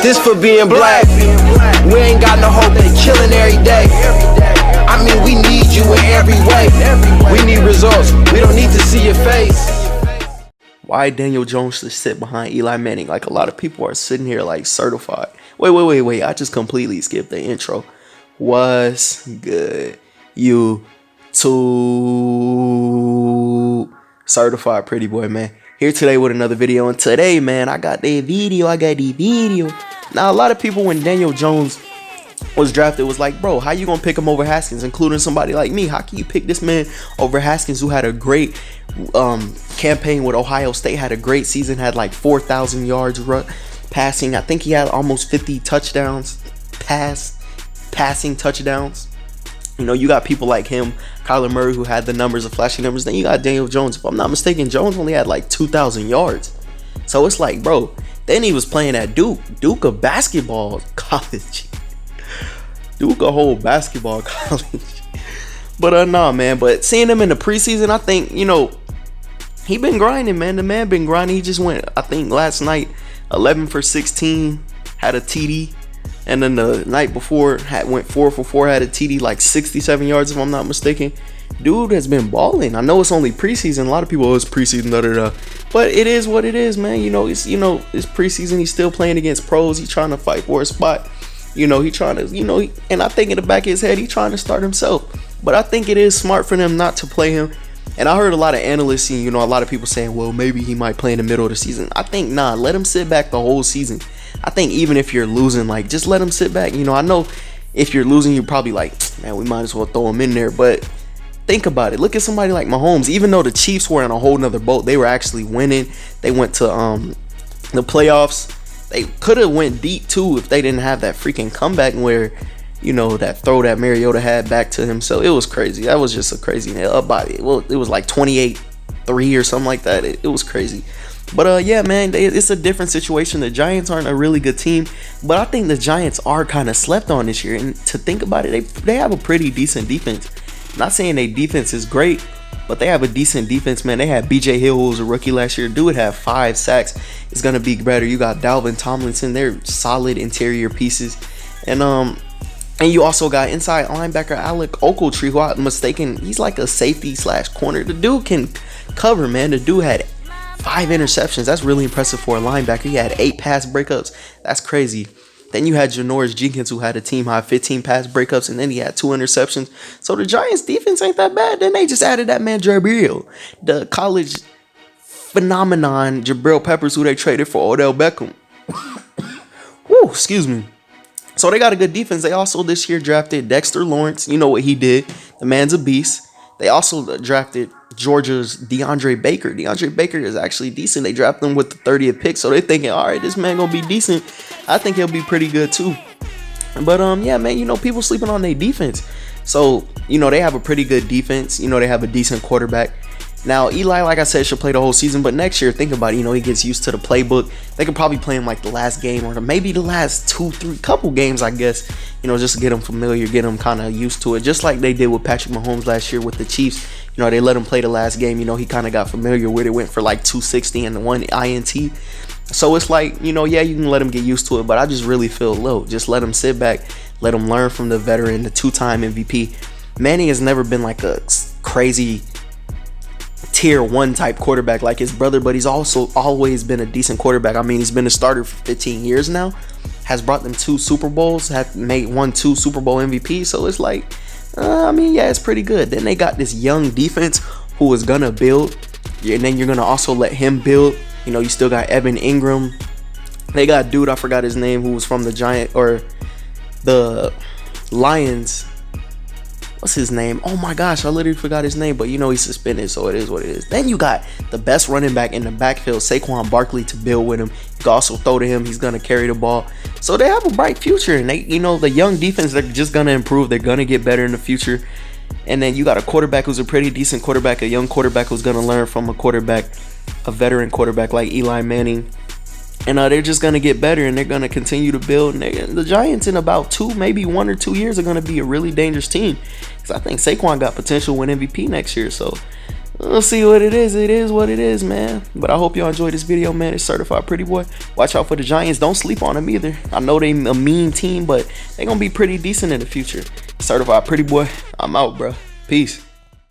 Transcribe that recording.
This for being black. We ain't got no hope, they killing every day. I mean, we need you in every way. We need results, we don't need to see your face. Why Daniel Jones should sit behind Eli Manning? Like, a lot of people are sitting here like certified. Wait. I just completely skipped the intro. What's good? You too certified pretty boy, man. Here today with another video. And today, man, I got the video. Now, a lot of people, when Daniel Jones was drafted, was like, bro, how you gonna pick him over Haskins, including somebody like me? How can you pick this man over Haskins, who had a great campaign with Ohio State, had a great season, had like 4,000 yards passing? I think he had almost 50 touchdowns, passing touchdowns. You know, you got people like him, Kyler Murray, who had the numbers, the flashy numbers. Then you got Daniel Jones. If I'm not mistaken, Jones only had like 2,000 yards. So it's like, bro, then he was playing at Duke of basketball college. Duke a whole basketball college. But nah, man. But seeing him in the preseason, I think, you know, he been grinding, man. The man been grinding. He just went, I think last night, 11 for 16, had a TD. And then the night before, went 4 for 4, had a TD, like 67 yards, if I'm not mistaken. Dude has been balling. I know it's only preseason. A lot of people, oh, it's preseason, but it is what it is, man. It's preseason. He's still playing against pros. He's trying to fight for a spot. He trying to, and I think in the back of his head, he's trying to start himself. But I think it is smart for them not to play him. And I heard a lot of analysts and, a lot of people saying, well, maybe he might play in the middle of the season. I think, nah, let him sit back the whole season. I think even if you're losing, like, just let him sit back. I know if you're losing, you're probably like, man, we might as well throw him in there. But think about it. Look at somebody like Mahomes. Even though the Chiefs were in a whole nother boat, they were actually winning. They went to the playoffs. They could have went deep too if they didn't have that freaking comeback where, that throw that Mariota had back to him. So it was crazy. That was just a crazy body. Well, it was like 28-3 or something like that. It was crazy. But yeah, man, it's a different situation. The Giants aren't a really good team, but I think the Giants are kind of slept on this year. And to think about it, they have a pretty decent defense. I'm not saying their defense is great, but they have a decent defense, man. They had BJ Hill, who was a rookie last year. Dude had 5 sacks. It's gonna be better. You got Dalvin Tomlinson. They're solid interior pieces, and you also got inside linebacker Alec Ogletree, who I'm mistaken, he's like a safety / corner. The dude can cover, man. The dude had 5 interceptions. That's really impressive for a linebacker. He had 8 pass breakups. That's crazy. Then you had Janoris Jenkins, who had a team high 15 pass breakups, and then he had 2 interceptions. So the Giants defense ain't that bad. Then they just added that man Jabril, the college phenomenon Jabril Peppers, who they traded for Odell Beckham. Woo, excuse me. So they got a good defense. They also this year drafted Dexter Lawrence. You know what he did. The man's a beast. They also drafted Georgia's DeAndre Baker. DeAndre Baker is actually decent. They drafted him with the 30th pick. So they're thinking, all right, this man gonna be decent. I think he'll be pretty good too. But yeah, man, people sleeping on their defense. So, they have a pretty good defense. They have a decent quarterback. Now, Eli, like I said, should play the whole season. But next year, think about it. He gets used to the playbook. They could probably play him like the last game or maybe the last 2-3 couple games, I guess. Just to get him familiar, get him kind of used to it. Just like they did with Patrick Mahomes last year with the Chiefs. They let him play the last game. He kind of got familiar with it. Went for like 260 and 1 INT. So it's like, yeah, you can let him get used to it. But I just really feel low. Just let him sit back. Let him learn from the veteran, the 2-time MVP. Manning has never been like a crazy tier 1 type quarterback like his brother, but he's also always been a decent quarterback. I mean, he's been a starter for 15 years now, has brought them 2 Super Bowls, have made 2 Super Bowl MVP. So it's like, yeah, it's pretty good. Then they got this young defense who is gonna build, and then you're gonna also let him build. You still got Evan Ingram. They got dude, I forgot his name, who was from the the Lions. What's his name? Oh my gosh, I literally forgot his name, but he's suspended, so it is what it is. Then you got the best running back in the backfield, Saquon Barkley, to build with him. You can also throw to him. He's going to carry the ball. So they have a bright future, and they, the young defense, they're just going to improve. They're going to get better in the future. And then you got a quarterback who's a pretty decent quarterback, a young quarterback who's going to learn from a veteran quarterback like Eli Manning. And they're just going to get better, and they're going to continue to build. And the Giants in about 1 or 2 years are going to be a really dangerous team. Because I think Saquon got potential to win MVP next year. So We'll see what it is. It is what it is, man. But I hope y'all enjoyed this video, man. It's Certified Pretty Boy. Watch out for the Giants. Don't sleep on them either. I know they a mean team, but they gonna be pretty decent in the future. Certified Pretty Boy. I'm out, bro. Peace.